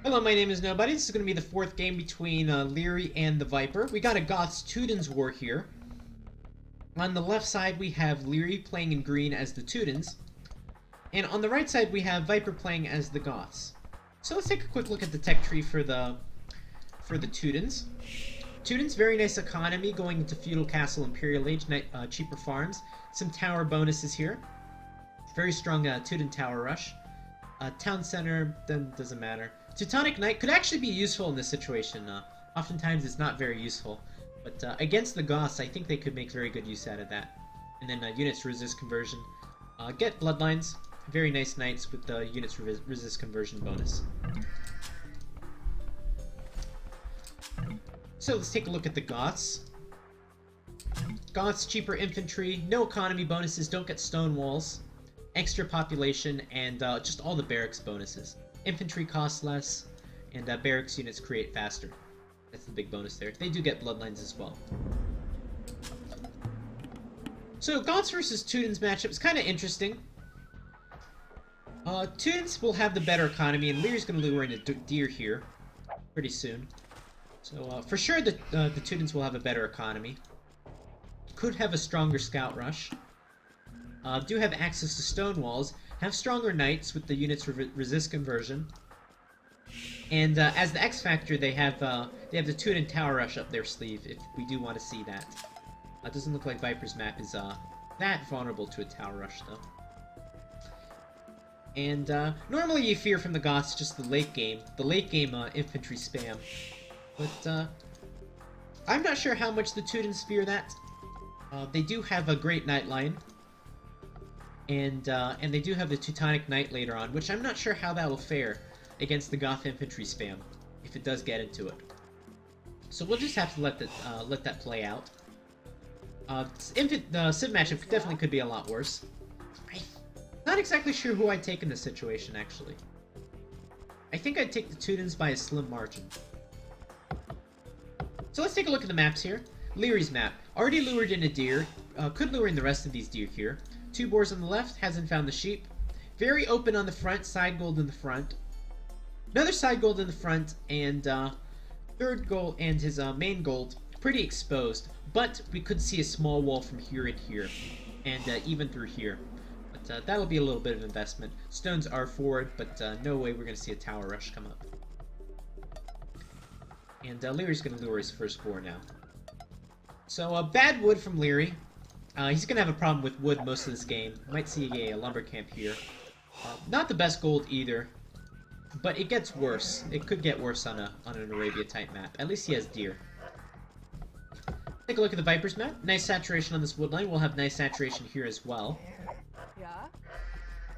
Hello, my name is Nobody. This is going to be the fourth game between Liereyy and the Viper. We got a Goths Teutons war here. On the left side, we have Liereyy playing in green as the Teutons. And on the right side, we have Viper playing as the Goths. So let's take a quick look at the tech tree for the Teutons. Teutons, very nice economy, going into Feudal Castle Imperial Age, cheaper farms. Some tower bonuses here. Very strong Teuton tower rush. Town center, then doesn't matter. Teutonic Knight could actually be useful in this situation. Oftentimes it's not very useful. But against the Goths, I think they could make very good use out of that. And then units resist conversion. Get bloodlines. Very nice knights with the units resist conversion bonus. So let's take a look at the Goths. Goths, cheaper infantry, no economy bonuses, don't get stone walls, extra population, and just all the barracks bonuses. Infantry costs less, and barracks units create faster. That's the big bonus there. They do get bloodlines as well. So Goths versus Teutons matchup is kind of interesting. Teutons will have the better economy, and Lierey's going to lure in a deer here pretty soon. So for sure the Teutons will have a better economy. Could have a stronger scout rush. Do have access to stone walls. Have stronger knights with the units resist conversion. And as the X factor, they have the Teuton tower rush up their sleeve if we do want to see that. It doesn't look like Viper's map is that vulnerable to a tower rush though. And normally you fear from the Goths just the late game infantry spam. But I'm not sure how much the Teutons fear that. They do have a great knight line. And they do have the Teutonic Knight later on, which I'm not sure how that will fare against the Goth infantry spam, if it does get into it. So we'll just have to let that play out. The Civ matchup definitely could be a lot worse. I'm not exactly sure who I'd take in this situation, actually. I think I'd take the Teutons by a slim margin. So let's take a look at the maps here. Lierey's map. Already lured in a deer. Could lure in the rest of these deer here. 2 boars on the left, hasn't found the sheep. Very open on the front, side gold in the front. Another side gold in the front, and third gold and his main gold pretty exposed. But we could see a small wall from here and here, and even through here. But that'll be a little bit of investment. Stones are forward, but no way we're going to see a tower rush come up. And Lierey's going to lure his first boar now. So bad wood from Liereyy. He's going to have a problem with wood most of this game. Might see a lumber camp here. Not the best gold either, but it gets worse. It could get worse on an Arabia-type map. At least he has deer. Take a look at the Viper's map. Nice saturation on this wood line. We'll have nice saturation here as well. Yeah.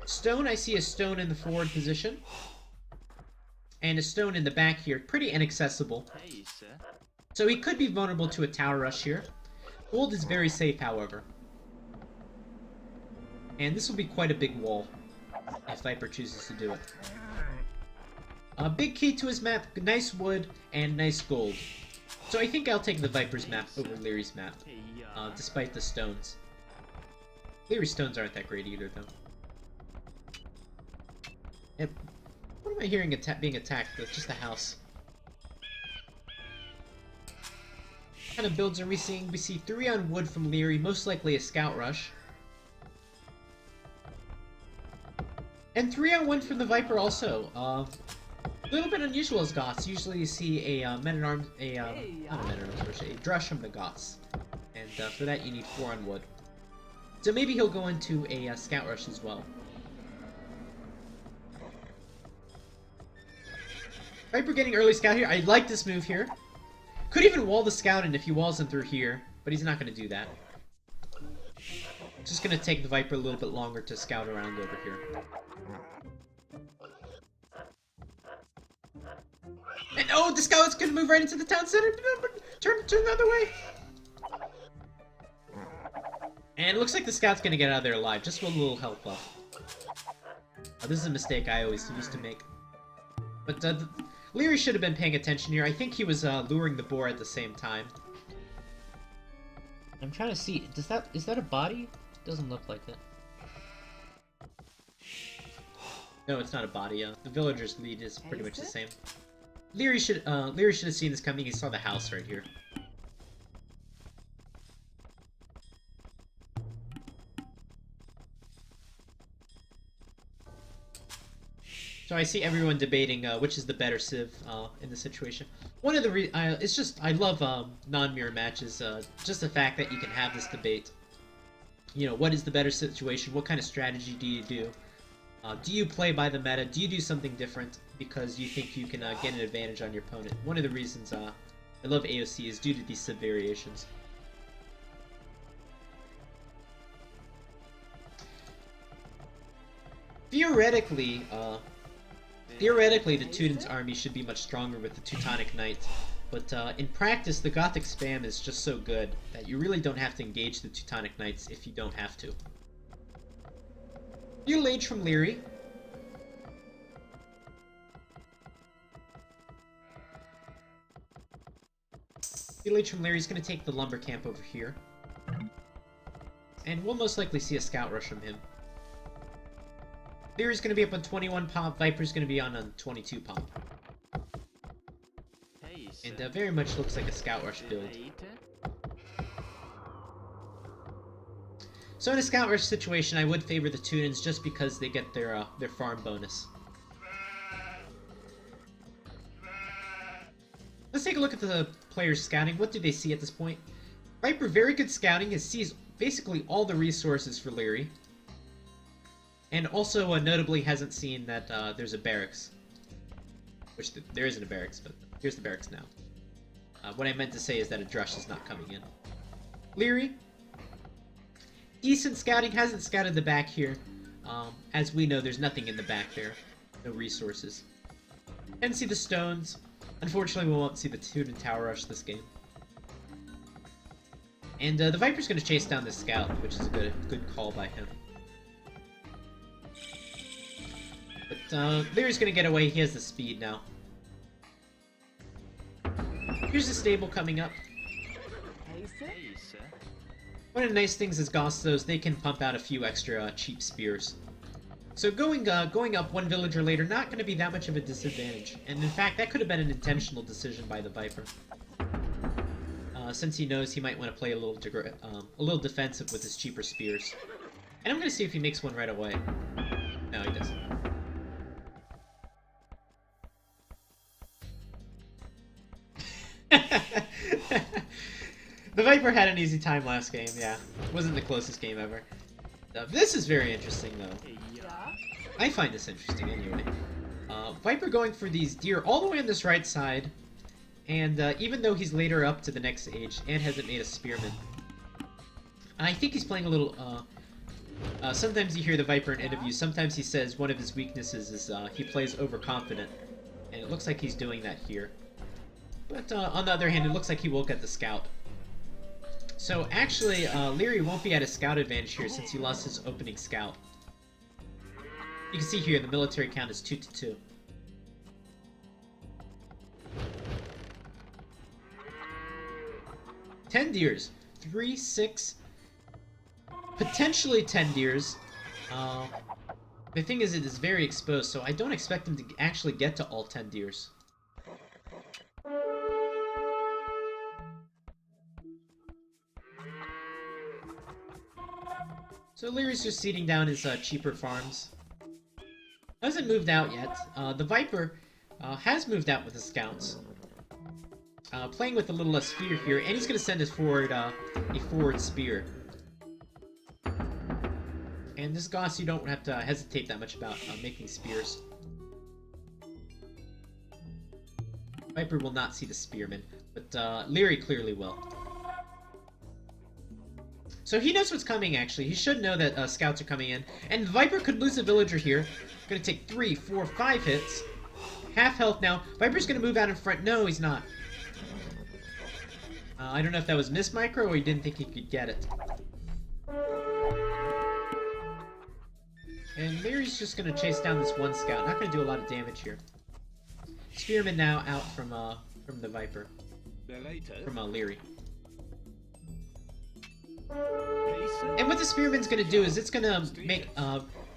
Stone, I see a stone in the forward position. And a stone in the back here. Pretty inaccessible. So he could be vulnerable to a tower rush here. Gold is very safe, however. And this will be quite a big wall, if Viper chooses to do it. A big key to his map, nice wood, and nice gold. So I think I'll take the Viper's map over Lierey's map, despite the stones. Lierey's stones aren't that great either, though. Yep. What am I hearing being attacked? That's just a house. What kind of builds are we seeing? We see 3 on wood from Liereyy, most likely a scout rush. And 3 on 1 from the Viper also. A little bit unusual as Goths. Usually you see a men-at-arms, not a men-at-arms rush, a drush from the Goths. And for that you need 4 on wood. So maybe he'll go into a scout rush as well. Viper getting early scout here. I like this move here. Could even wall the scout in if he walls him through here, but he's not going to do that. Just going to take the Viper a little bit longer to scout around over here. And oh, the scout's going to move right into the town center. Turn the other way. And it looks like the scout's going to get out of there alive, just with a little health buff. This is a mistake I always used to make. But Liereyy should have been paying attention here. I think he was luring the boar at the same time. I'm trying to see. Is that a body? Doesn't look like it. No, it's not a body. The villager's lead is pretty much the same. Liereyy should have seen this coming. He saw the house right here. So I see everyone debating which is the better civ in the situation. One of the it's just I love non-mirror matches. Just the fact that you can have this debate. You know, what is the better situation? What kind of strategy do you do? Do you play by the meta? Do you do something different because you think you can get an advantage on your opponent? One of the reasons I love AOC is due to these civ variations. Theoretically, the Teutons army should be much stronger with the Teutonic Knight, but in practice, the Gothic spam is just so good that you really don't have to engage the Teutonic Knights if you don't have to. Feudal Age from Liereyy. Feudal Age from Liereyy is going to take the lumber camp over here. And we'll most likely see a scout rush from him. Lierey's going to be up on 21 pop, Viper's going to be on 22 pop. And very much looks like a scout rush build. So in a scout rush situation, I would favor the Teutons just because they get their farm bonus. Let's take a look at the players' scouting. What do they see at this point? Viper, very good scouting. He sees basically all the resources for Liereyy. And also, notably, hasn't seen that there's a barracks. Which there isn't a barracks, but here's the barracks now. What I meant to say is that a drush is not coming in. Liereyy. Decent scouting, hasn't scouted the back here. As we know, there's nothing in the back there. No resources. And see the stones. Unfortunately, we won't see the Teuton Tower Rush this game. And the Viper's going to chase down this scout, which is a good call by him. But Lierey's going to get away. He has the speed now. Here's the stable coming up. One of the nice things is Goths, though, is they can pump out a few extra cheap spears. So going up one villager later, not going to be that much of a disadvantage. And in fact, that could have been an intentional decision by the Viper. Since he knows he might want to play a little defensive with his cheaper spears. And I'm going to see if he makes one right away. No, he doesn't. The Viper had an easy time last game, yeah. Wasn't the closest game ever. This is very interesting, though. I find this interesting, anyway. Viper going for these deer all the way on this right side, and even though he's later up to the next age and hasn't made a spearman, I think he's playing a little, sometimes you hear the Viper in interviews, sometimes he says one of his weaknesses is he plays overconfident, and it looks like he's doing that here. But on the other hand, it looks like he will get the scout. So actually, Liereyy won't be at a scout advantage here since he lost his opening scout. You can see here the military count is 2-2. Ten deers, 3, 6, potentially 10 deers. The thing is, it is very exposed, so I don't expect him to actually get to all 10 deers. So Lierey's just seeding down his cheaper farms. Hasn't moved out yet. The Viper has moved out with the scouts. Playing with a little less fear here, and he's going to send his forward a forward spear. And this Goths, you don't have to hesitate that much about making spears. Viper will not see the spearman, but Liereyy clearly will. So he knows what's coming, actually. He should know that scouts are coming in. And Viper could lose a villager here. Gonna take 3, 4, 5 hits. Half health now. Viper's gonna move out in front. No, he's not. I don't know if that was miss micro or he didn't think he could get it. And Lierey's just gonna chase down this one scout. Not gonna do a lot of damage here. Spearman now out from the Viper. From Liereyy. And what the Spearman's gonna do is it's gonna make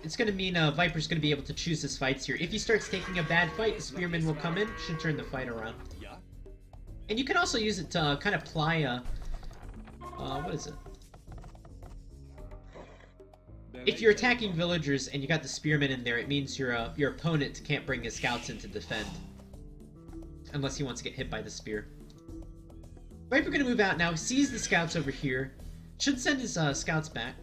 it's going to mean Viper's going to be able to choose his fights here. If he starts taking a bad fight, Spearman will come in, should turn the fight around. And you can also use it to kind of ply what is it? If you're attacking villagers and you got the Spearman in there, it means your opponent can't bring his scouts in to defend. Unless he wants to get hit by the spear. Viper going to move out now, sees the scouts over here. Should send his scouts back.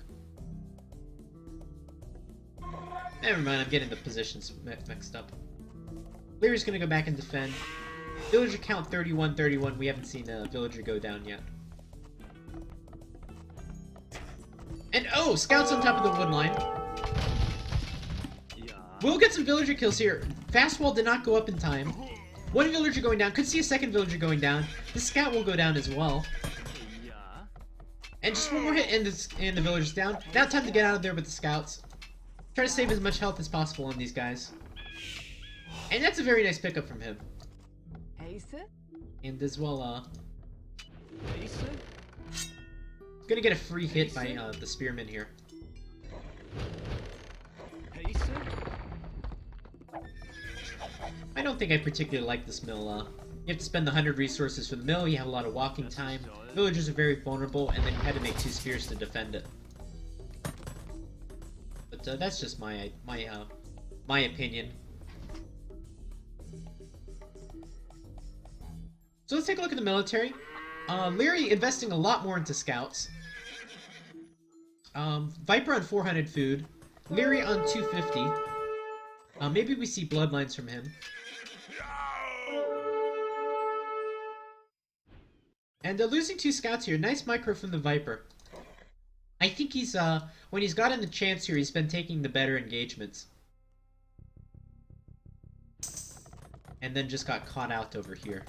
Never mind, I'm getting the positions mixed up. Lierey's going to go back and defend. Villager count 31-31. We haven't seen a villager go down yet. And oh, scouts on top of the wood line. We'll get some villager kills here. Fast wall did not go up in time. One villager going down. Could see a second villager going down. The scout will go down as well. And just one more hit and the villager's down. Now time to get out of there with the scouts. Try to save as much health as possible on these guys. And that's a very nice pickup from him. And as well, gonna get a free hit by the spearman here. I don't think I particularly like this mill. You have to spend the 100 resources for the mill, you have a lot of walking time, villagers are very vulnerable, and then you had to make 2 spears to defend it. But that's just my opinion. So let's take a look at the military. Liereyy investing a lot more into scouts. Viper on 400 food. Liereyy on 250. Maybe we see bloodlines from him. And losing 2 scouts here. Nice micro from the Viper. I think he's, when he's gotten the chance here, he's been taking the better engagements. And then just got caught out over here.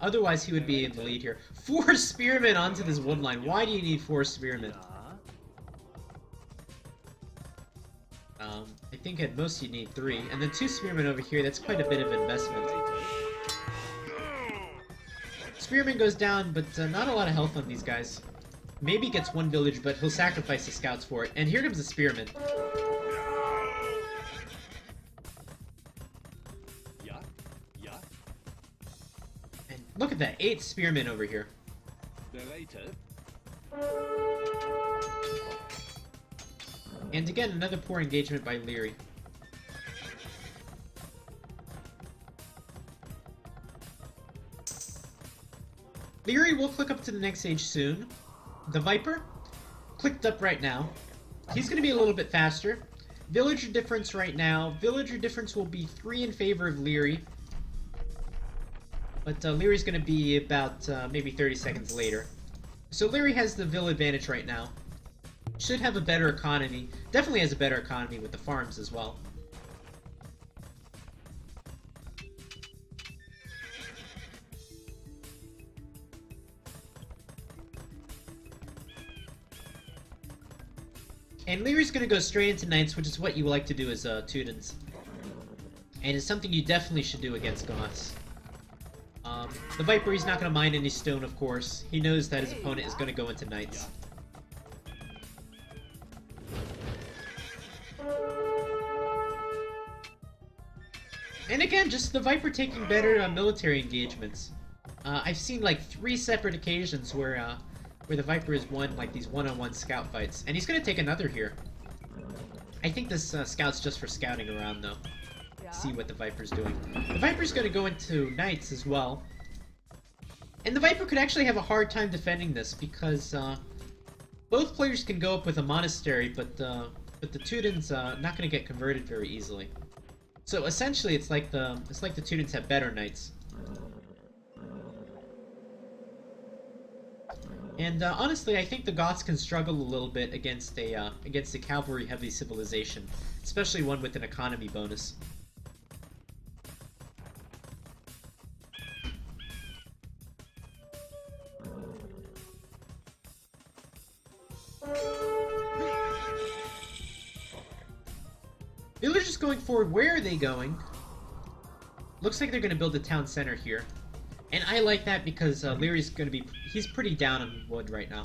Otherwise, he would be in the lead here. 4 spearmen onto this wood line. Why do you need 4 spearmen? I think at most you need 3. And then 2 spearmen over here, that's quite a bit of investment. Spearman goes down, but not a lot of health on these guys. Maybe gets 1 village, but he'll sacrifice the scouts for it. And here comes the spearman. And look at that, 8 spearmen over here. And again, another poor engagement by Liereyy. Liereyy will click up to the next stage soon. The Viper, clicked up right now. He's going to be a little bit faster. Villager difference right now. Villager difference will be 3 in favor of Liereyy. But Lierey's going to be about maybe 30 seconds later. So Liereyy has the vill advantage right now. Should have a better economy. Definitely has a better economy with the farms as well. And Lierey's going to go straight into Knights, which is what you like to do as Teutons. And it's something you definitely should do against Goths. The Viper, he's not going to mind any stone, of course. He knows that his opponent is going to go into Knights. And again, just the Viper taking better military engagements. I've seen like 3 separate occasions where the Viper has won like these one-on-one scout fights. And he's going to take another here. I think this scout's just for scouting around, though. See what the Viper's doing. The Viper's going to go into Knights as well. And the Viper could actually have a hard time defending this because both players can go up with a monastery, but the Teutons not going to get converted very easily. So essentially, it's like the Teutons have better Knights. And honestly, I think the Goths can struggle a little bit against a cavalry-heavy civilization, especially one with an economy bonus. Villagers going forward. Where are they going? Looks like they're going to build a town center here. And I like that because Lierey's going to be... He's pretty down on wood right now.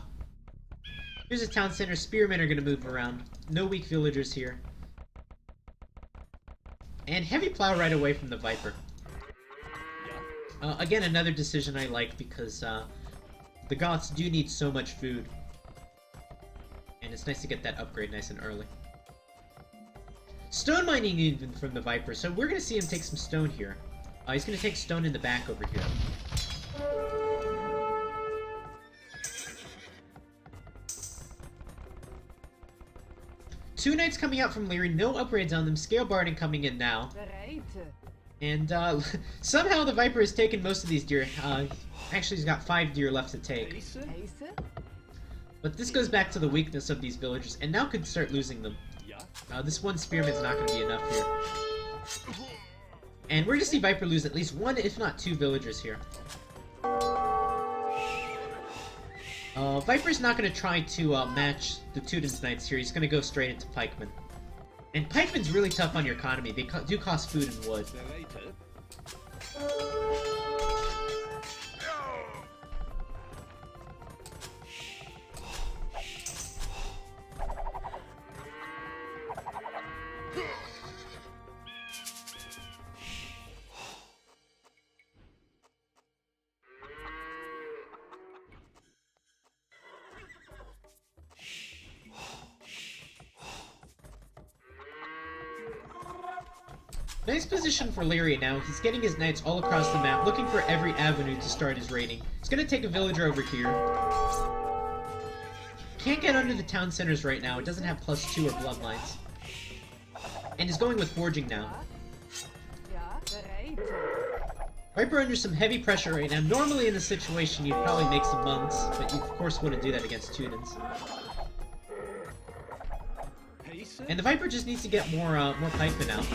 Here's a town center. Spearmen are going to move around. No weak villagers here. And heavy plow right away from the Viper. Again, another decision I like because the Goths do need so much food. And it's nice to get that upgrade nice and early. Stone mining even from the Viper, so we're going to see him take some stone here. He's going to take stone in the back over here. Two knights coming out from Liereyy, no upgrades on them. Scale Barding coming in now. And somehow the Viper has taken most of these deer. Actually, he's got 5 deer left to take. But this goes back to the weakness of these villagers, and now could start losing them. This one spearman's not going to be enough here. And we're going to see Viper lose at least 1, if not 2 villagers here. Viper's not going to try to match the Teutons Knights here. He's going to go straight into pikemen. And pikemen's really tough on your economy. They do cost food and wood. Nice position for Liereyy now. He's getting his knights all across the map, looking for every avenue to start his raiding. He's gonna take a villager over here. Can't get under the town centers right now. It doesn't have +2 or bloodlines. And he's going with forging now. Viper under some heavy pressure right now. Normally in this situation you'd probably make some monks, but you of course wouldn't do that against Teutons. And the Viper just needs to get more pikemen out.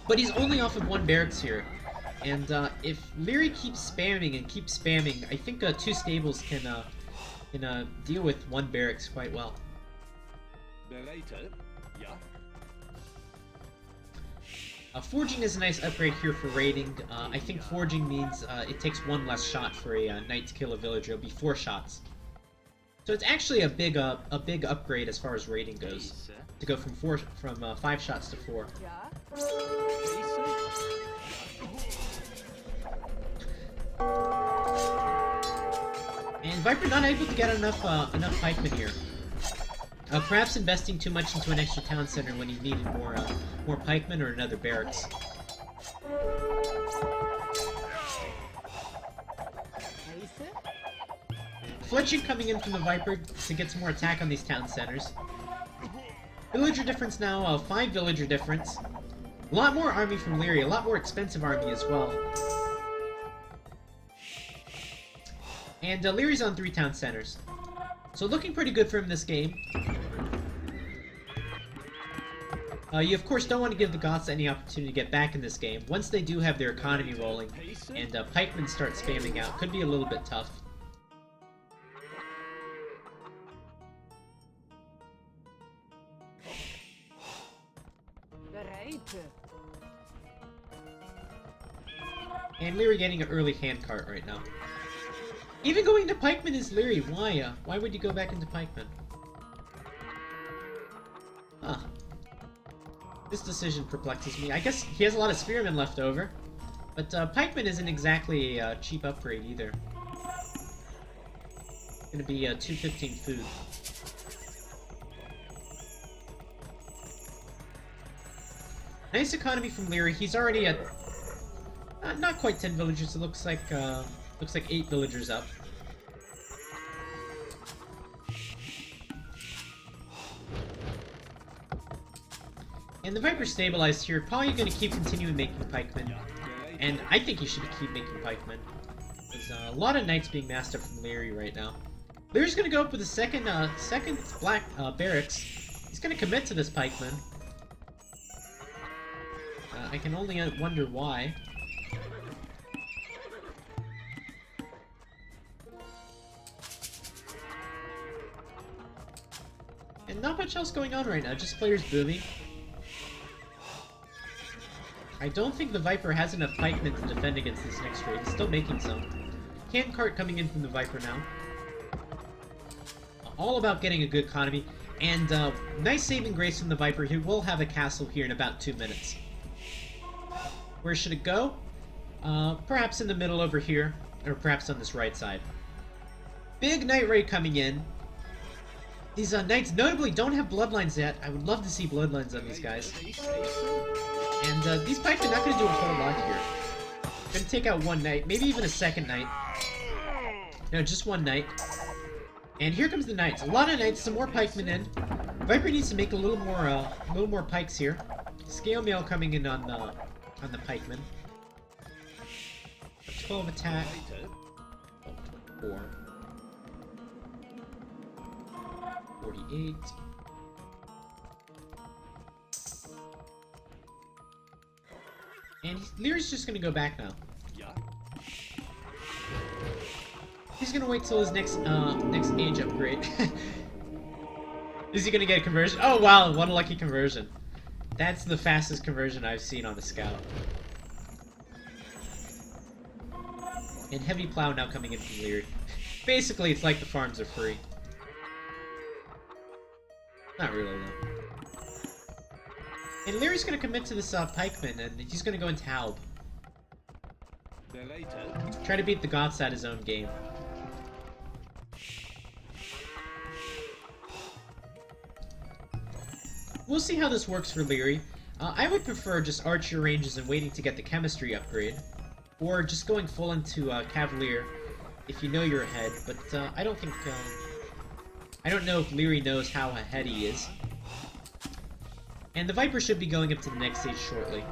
But he's only off of 1 barracks here. And if Liereyy keeps spamming, I think 2 stables can deal with 1 barracks quite well. Forging is a nice upgrade here for raiding. I think forging means it takes 1 less shot for a knight to kill a villager. It'll be 4 shots. So it's actually a big upgrade as far as raiding goes. To go from 5 shots to 4. And Viper not able to get enough pikemen here. Perhaps investing too much into an extra town center when he needed more pikemen or another barracks. Fletching coming in from the Viper to get some more attack on these town centers. Villager difference now, 5 villager difference. A lot more army from Liereyy, a lot more expensive army as well. And Lierey's on 3 town centers. So looking pretty good for him this game. You of course don't want to give the Goths any opportunity to get back in this game. Once they do have their economy rolling, and pikemen start spamming out, could be a little bit tough. And Liereyy getting an early handcart right now. Even going to pikemen is Liereyy. Why? Why would you go back into pikemen? Huh. This decision perplexes me. I guess he has a lot of spearmen left over. But pikemen isn't exactly a cheap upgrade either. It's gonna be 215 food. Nice economy from Liereyy. He's already at not quite 10 villagers. It looks like 8 villagers up. And the Viper stabilized here. Probably going to keep continuing making pikemen, and I think he should keep making pikemen. There's a lot of knights being massed up from Liereyy right now. Lierey's going to go up with a second black barracks. He's going to commit to this pikeman. I can only wonder why. And not much else going on right now, just players booming. I don't think the Viper has enough pikemen to defend against this next raid. He's still making some. Handcart coming in from the Viper now. all about getting a good economy. And nice saving grace from the Viper. He will have a castle here in about 2 minutes. Where should it go? Perhaps in the middle over here, or perhaps on this right side. Big Knight Raid coming in. These knights notably don't have bloodlines yet. I would love to see bloodlines on these guys. And these pikemen are not going to do a whole lot here. Going to take out one knight, maybe even a second knight. No, just one knight. And here comes the knights. A lot of knights, some more pikemen in. Viper needs to make a little more pikes here. Scale mail coming in on the pikemen. 12 attack. 4. 48. And Lierey's just gonna go back now. He's gonna wait till his next age upgrade. Is he gonna get a conversion? Oh wow, what a lucky conversion. That's the fastest conversion I've seen on a scout. And heavy plow now coming in from Liereyy. Basically, it's like the farms are free. Not really, though. And Lierey's gonna commit to this pikeman, and he's gonna go into Haub. Try to beat the Goths at his own game. We'll see how this works for Liereyy. I would prefer just archer ranges and waiting to get the chemistry upgrade. Or just going full into Cavalier if you know you're ahead, but I don't think... I don't know if Liereyy knows how ahead he is. And the Viper should be going up to the next stage shortly.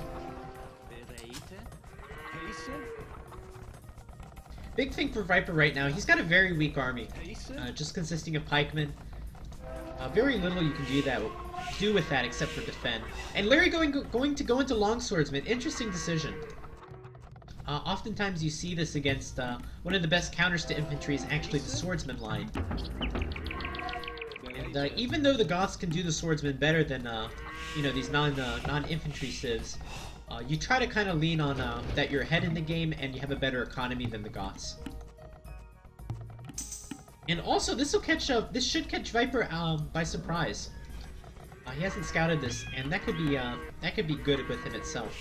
Big thing for Viper right now, he's got a very weak army. Just consisting of pikemen. Very little you can do with that except for defend. And Liereyy going to go into longswordsman. Interesting decision. Oftentimes you see this against one of the best counters to infantry is actually the swordsman line. And even though the Goths can do the swordsman better than you know, these non-infantry civs, you try to kind of lean on that you're ahead in the game and you have a better economy than the Goths. And also, this should catch Viper by surprise. He hasn't scouted this, and that could be good within itself.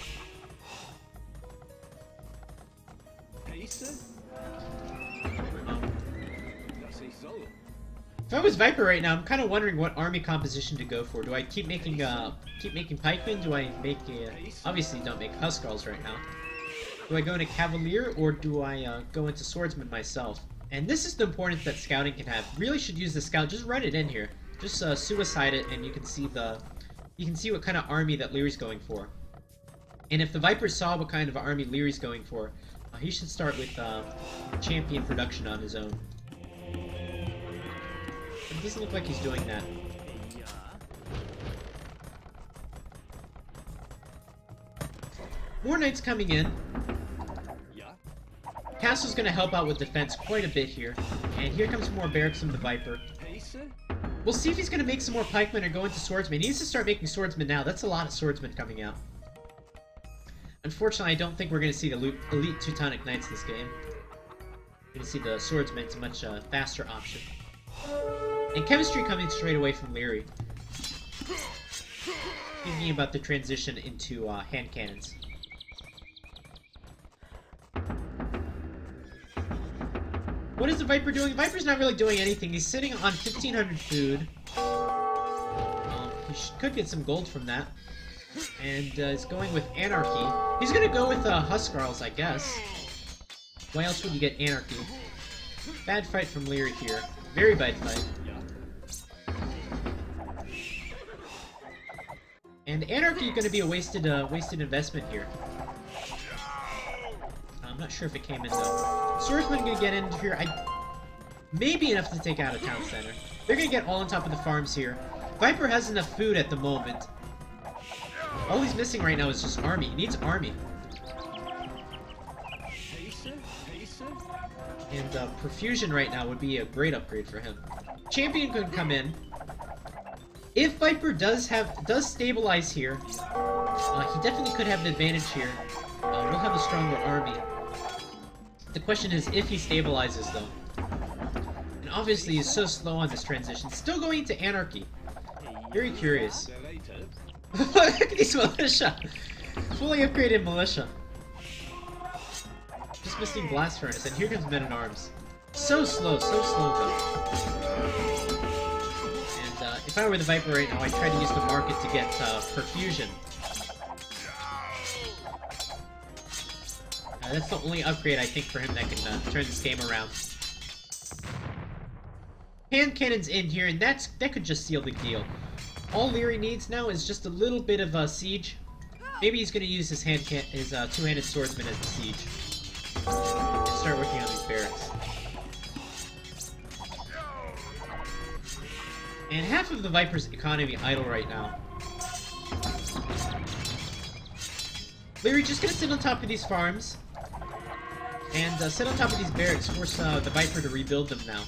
If I was Viper right now, I'm kind of wondering what army composition to go for. Do I keep making pikemen? Do I make obviously don't make Huskarls right now. Do I go into Cavalier or do I go into Swordsman myself? And this is the importance that scouting can have. Really should use the scout. Just run it in here. Just suicide it, and you can see what kind of army that Lierey's going for. And if the Viper saw what kind of army Lierey's going for, he should start with champion production on his own. But it doesn't look like he's doing that. More knights coming in. Castle's going to help out with defense quite a bit here. And here comes more barracks from the Viper. We'll see if he's going to make some more pikemen or go into swordsmen. He needs to start making swordsmen now. That's a lot of swordsmen coming out. Unfortunately, I don't think we're going to see the elite Teutonic Knights this game. We're going to see the swordsmen. It's a much faster option. And chemistry coming straight away from Liereyy. Thinking about the transition into hand cannons. What is the Viper doing? Viper's not really doing anything. He's sitting on 1,500 food. He could get some gold from that. And is going with Anarchy. He's gonna go with Huskarls, I guess. Why else would you get Anarchy? Bad fight from Liereyy here. Very bad fight. And Anarchy is gonna be a wasted investment here. I'm not sure if it came in though. Swordsman gonna get in here. Maybe enough to take out a town center. They're gonna get all on top of the farms here. Viper has enough food at the moment. All he's missing right now is just army. He needs army. And perfusion right now would be a great upgrade for him. Champion could come in. If Viper does stabilize here, he definitely could have an advantage here. We'll have a stronger army. The question is if he stabilizes, though. And obviously is so slow on this transition. Still going into anarchy. Very curious. Look at these militia! Fully upgraded militia. Just missing blast furnace, and here comes men-at-arms. So slow though. And if I were the Viper right now, I'd try to use the market to get perfusion. That's the only upgrade I think for him that can turn this game around. Hand cannons in here, and that could just seal the deal. All Liereyy needs now is just a little bit of siege. Maybe he's going to use his two-handed swordsman as the siege. And start working on these barracks. And half of the Viper's economy idle right now. Liereyy just going to sit on top of these farms. And sit on top of these barracks, force the Viper to rebuild them now.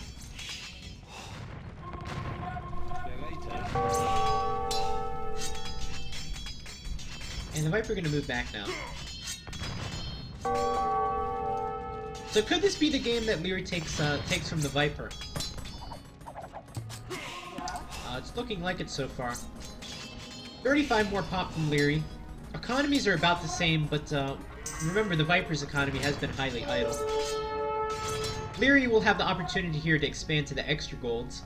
And the Viper gonna move back now. So could this be the game that Liereyy takes from the Viper? It's looking like it so far. 35 more pop from Liereyy. Economies are about the same, but remember the Viper's economy has been highly idle. Liereyy will have the opportunity here to expand to the extra golds.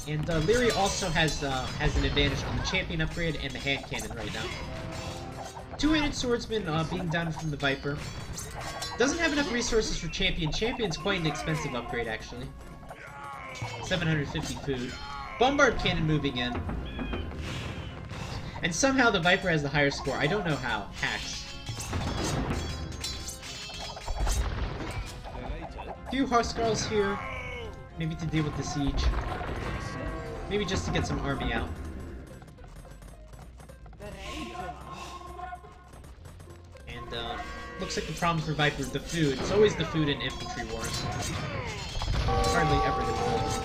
And Liereyy also has an advantage on the champion upgrade and the hand cannon right now. Two-handed swordsman being done from the Viper. Doesn't have enough resources for champion. Champion's quite an expensive upgrade actually. 750 food. Bombard cannon moving in. And somehow the Viper has the higher score. I don't know how. Hacks. A few Huskarls here. Maybe to deal with the siege. Maybe just to get some army out. And looks like the problem for Viper is the food. It's always the food in infantry wars. Hardly ever the food.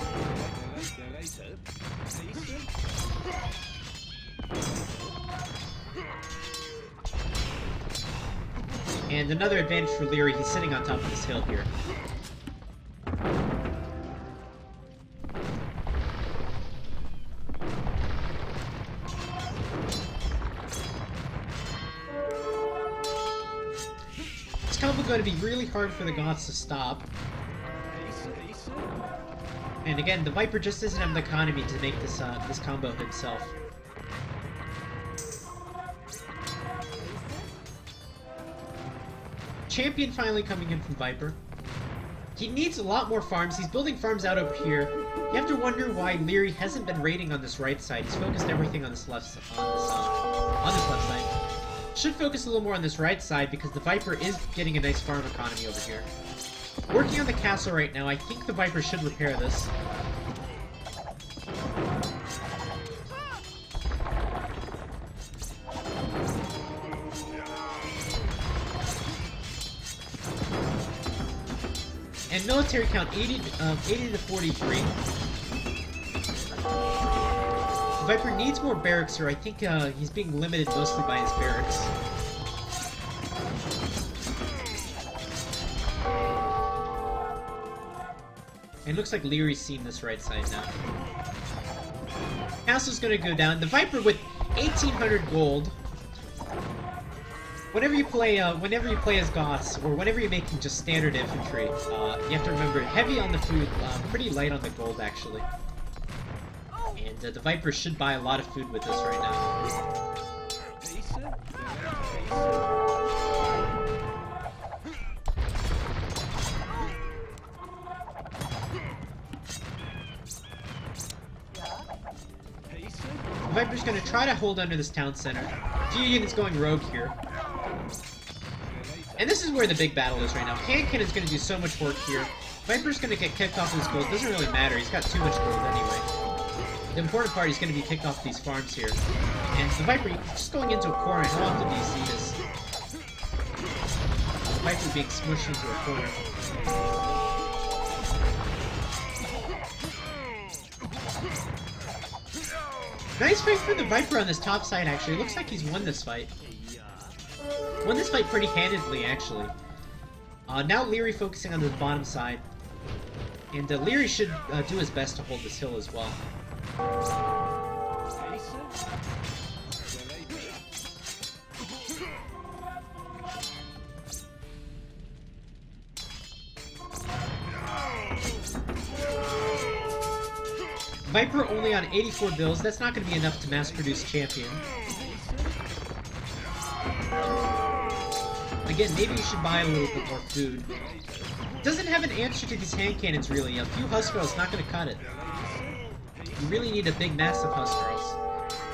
And another advantage for Liereyy, he's sitting on top of this hill here. It's probably going to be really hard for the Goths to stop. And again, the Viper just doesn't have the economy to make this this combo himself. Champion finally coming in from Viper. He needs a lot more farms. He's building farms out over here. You have to wonder why Liereyy hasn't been raiding on this right side. He's focused everything on this left side. Should focus a little more on this right side because the Viper is getting a nice farm economy over here. Working on the castle right now. I think the Viper should repair this. And military count 80 to 43. The Viper needs more barracks here. I think he's being limited mostly by his barracks. And it looks like Lierey's seen this right side now. Castle's gonna go down. The Viper with 1,800 gold. Whenever you play as Goths, or whenever you're making just standard infantry, you have to remember, heavy on the food, pretty light on the gold, actually. And the Viper should buy a lot of food with this right now. The Viper's gonna try to hold under this town center. A few units going rogue here. And this is where the big battle is right now. Hand Cannon's gonna do so much work here. Viper's gonna get kicked off his gold. Doesn't really matter. He's got too much gold anyway. The important part is gonna be kicked off these farms here. And the Viper, he's just going into a corner. How often do you see this? The Viper being smushed into a corner. Nice fight for the Viper on this top side, actually. It looks like he's won this fight. Won this fight pretty handedly, actually. Now Liereyy focusing on the bottom side. And Liereyy should do his best to hold this hill as well. Viper only on 84 bills. That's not going to be enough to mass-produce champion. Again, maybe you should buy a little bit more food. Doesn't have an answer to these hand cannons, really. A few Huskarls not going to cut it. You really need a big, massive Huskarls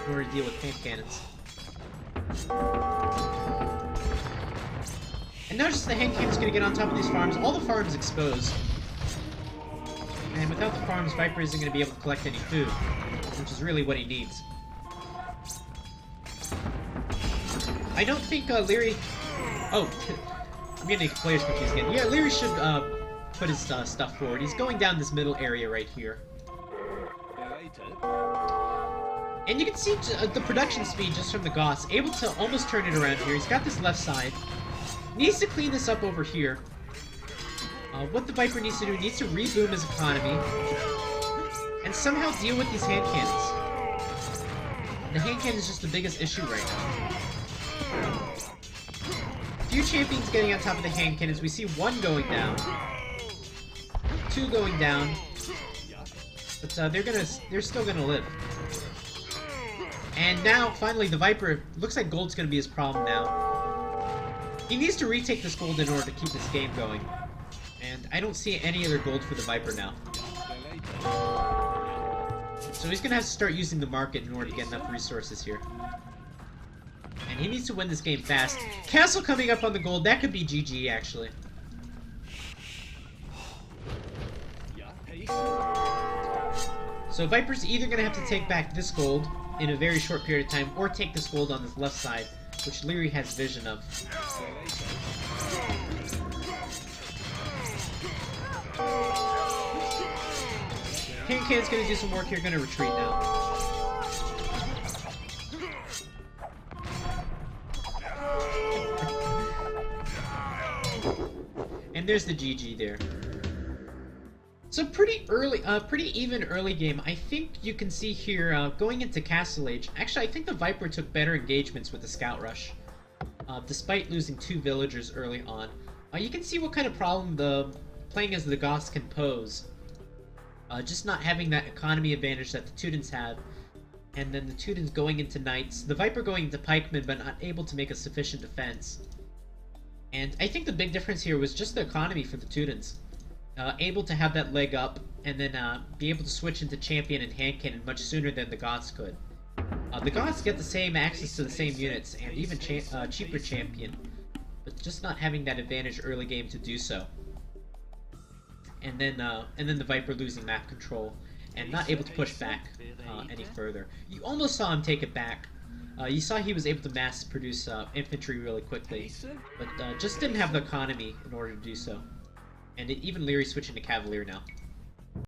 in order to deal with hand cannons. And now just the hand cannon's going to get on top of these farms. All the farms exposed. And without the farms, Viper isn't going to be able to collect any food, which is really what he needs. I don't think Liereyy... Oh, I'm getting players confused again. Yeah, Liereyy should put his stuff forward. He's going down this middle area right here. And you can see the production speed just from the Goths. Able to almost turn it around here. He's got this left side. Needs to clean this up over here. What the Viper needs to do, he needs to reboom his economy and somehow deal with these hand cannons. The hand cannon is just the biggest issue right now. Few champions getting on top of the hand cannons. We see one going down, two going down, but they're still gonna live. And now, finally, the Viper looks like gold's gonna be his problem now. He needs to retake this gold in order to keep this game going. And I don't see any other gold for the Viper now. So he's gonna have to start using the market in order to get enough resources here. And he needs to win this game fast. Castle coming up on the gold, that could be GG actually. So Viper's either gonna have to take back this gold in a very short period of time, or take this gold on this left side, which Liereyy has vision of. Hand Cannon's gonna do some work here, gonna retreat now. And there's the GG there. So pretty even early game. I think you can see here, going into Castle Age, actually I think the Viper took better engagements with the Scout Rush, despite losing 2 villagers early on. You can see what kind of problem playing as the Goths can pose. Just not having that economy advantage that the Teutons have, and then the Teutons going into Knights, the Viper going into Pikemen but not able to make a sufficient defense. And I think the big difference here was just the economy for the Teutons. Able to have that leg up, and then be able to switch into Champion and Hand Cannon much sooner than the Goths could. The Goths get the same access to the same units, and even cheaper Champion, but just not having that advantage early game to do so. And then the Viper losing map control, and not able to push back any further. You almost saw him take it back. You saw he was able to mass produce infantry really quickly, but just didn't have the economy in order to do so. And even Liereyy switching to Cavalier now.